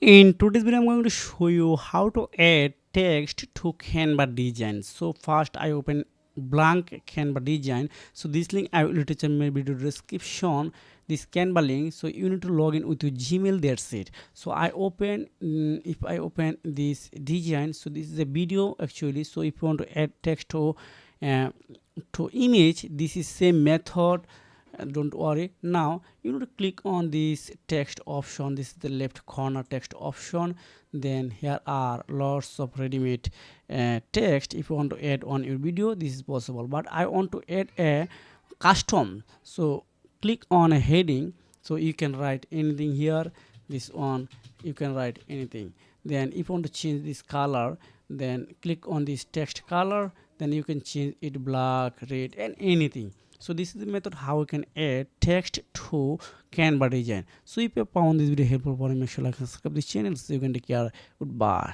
In today's video, I'm going to show you how to add text to Canva Design. So first, I open blank Canva Design. So this link I will attach in my video description. This Canva link. So you need to log in with your Gmail. That's it. So I open. If I open this design, so this is a video actually. So if you want to add text uh, to image, this is same method. Don't worry. Now you need to click on this text option. This is the left corner text option. Then here are lots of ready-made text. If you want to add on your video, this is possible, but I want to add a custom. So click on a heading. So you can write anything here. This one you can write anything. Then if you want to change this color, then click on this text color. Then you can change it black, red, and anything. So this is the method how we can add text to Canva design. So if you found this video helpful, make sure like and subscribe this channel so you can take care. Goodbye.